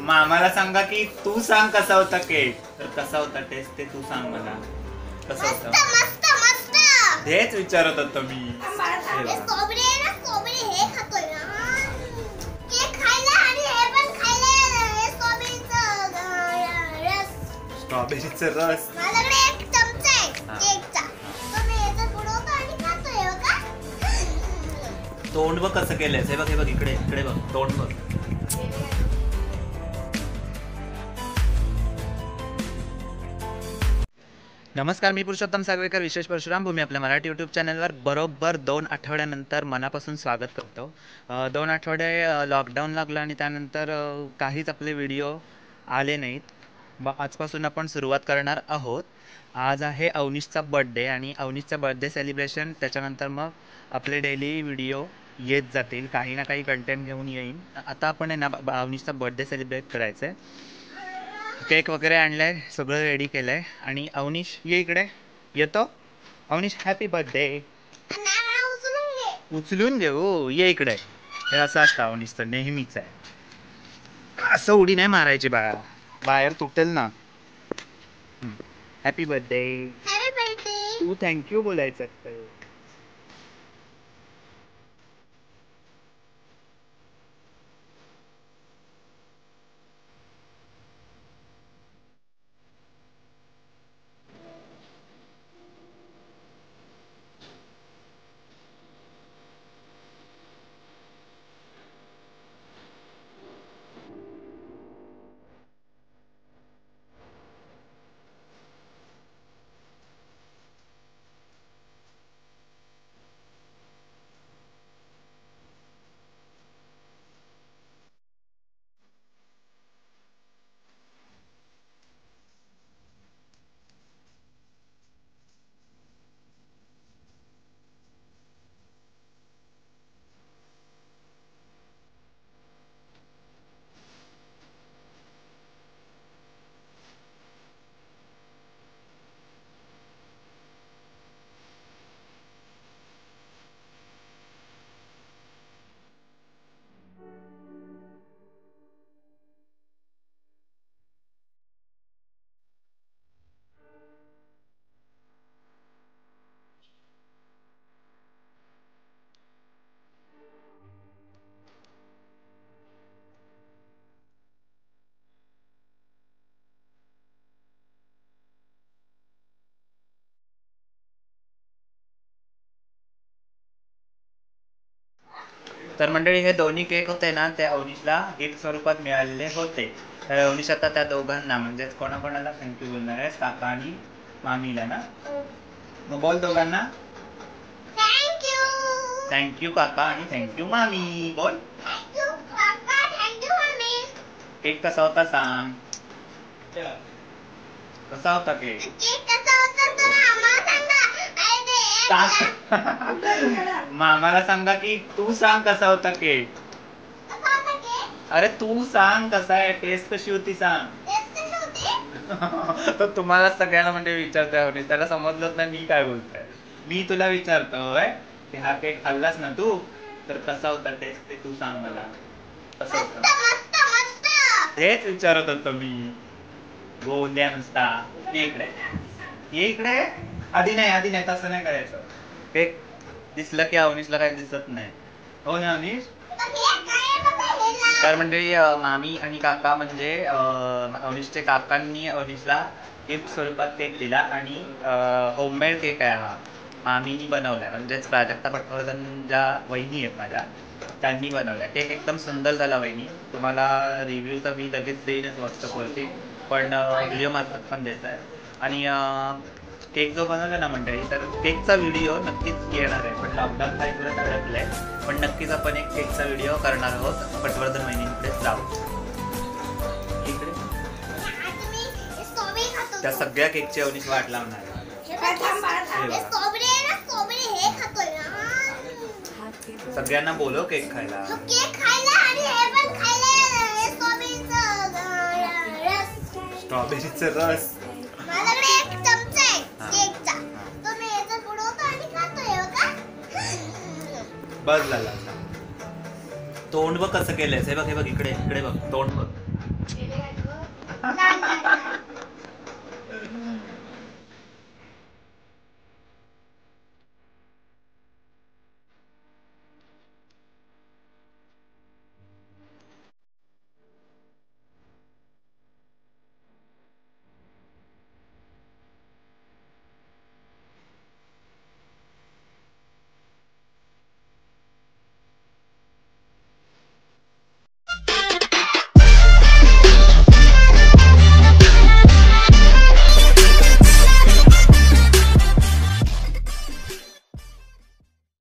मामाला सांगा की तू सांग कसा होता केक. तर कसा होता टेस्ट ते तू सांग मला. कसा होता? मस्त मस्त. हेच विचारत होतो मी. स्ट्रॉबेरी आहे ना, स्ट्रॉबेरी हे खातोय ना. केक खायला आणि हे पण खायला. स्ट्रॉबेरीचा रस. माझ्याकडे एक चमचा आहे केकचा. तो मी याच्यात बुडवतो आणि खातोय बघा. तोंड बघ कसं केलंय. हे बघ, हे बघ, इकडे इकडे बघ, तोंड बघ. नमस्कार, मी पुरुषोत्तम सागवेकर, विशेष परशुराम भूमी आपल्या मराठी यूट्यूब चॅनलवर बरोबर 2 आठवड्यानंतर मनापासून स्वागत करतो. 2 आठवडे लॉकडाऊन लागलं आणि त्यानंतर काहीच आपले व्हिडिओ आले नाहीत. आजपासून आपण सुरुवात करणार आहोत. आज आहे अवनीशचा बर्थडे आणि अवनीशचा बर्थडे सेलिब्रेशन त्याच्यानंतर मग आपले डेली व्हिडिओ येत जातील. काही ना काही कंटेंट घेऊन येईन. आता आपण आहे ना अवनीशचा बर्थडे सेलिब्रेट करायचं आहे. केक वगैरे आणलाय, सगळं रेडी केलंय. आणि अवनीश ये इकडे. येतो अवनीश. Happy birthday. उचलून घेऊ. ये इकडे. हे असं असतं अवनीशचं, नेहमीच आहे. असं उडी नाही मारायची बाळा, बाहेर तुटेल ना. Happy birthday. तू थँक्यू बोलायचं. तर मंडळी, हे दोन्ही केक होते ना, ते अवनीशला गिफ्ट स्वरूपात मिळालेले होते. तर अवनीश आता त्या दोघांना म्हणजे कोणाकोणाला थँक्यू बोलणार आहे? काका आणि मामीला ना. मग बोल दोघांना. थँक्यू काका आणि थँक्यू मामी. बोल. केक कसा होता सांग. कसा होता केक? मामाला सांगा की तू सांग कसा होता केक. अरे तू सांग कसा आहे, टेस्ट कशी होती सांग. तर तुम्हाला सगळ्यांना म्हणजे विचारतोय, त्याला समजलंच नाही मी काय बोलतोय. मी तुला विचारतोय की हा केक खाल्लास ना तू, तर कसा होता टेस्ट ते तू सांग मला. कसं होतं हेच विचारत होतो मी. बोलल्या नुसता. ये इकडे, ये इकडे. आधी नाही तसं नाही करायचं. केक दिसलं की अवनीशला काही दिसत नाही. हो ना अवनीश. तर मंडळी, मामी आणि काका म्हणजे अवनीशचे काकांनी अवनीशला गिफ्ट स्वरूपात केक दिला आणि होममेड केक आहे हा. मामीनी बनवलाय, म्हणजेच प्राजक्ता पटवर्धन ज्या वहिनी आहेत माझ्या, त्यांनी बनवलाय. केक एकदम सुंदर झाला वहिनी. तुम्हाला रिव्ह्यू तर मी लगेच देईनच व्हॉट्सअपवरती, पण व्हिडिओ मार्फत पण देत आहे. आणि केक जो बनवला ना मंडळी, तर केकचा व्हिडिओ नक्कीच येणार आहे. पण लॉकडाऊन काही थोडं अडकलंय, पण नक्कीच आपण एक केकचा व्हिडिओ करणार आहोत पटवर्धन वहिनीकडेच जाऊ. इकडे त्या सगळ्या केकची अवनीश वाट लावणार. सगळ्यांना बोलव केक खायला. स्ट्रॉबेरीचा रस. माझ्याकडे एक चमचा आहे केकचा. तो मी याच्यात बुडवतो आणि खातोय बघा. बस झाला. तोंड बघ कसं केलंयस. हे बघ इकडे इकडे बघ तोंड बघ. नाही, नाही,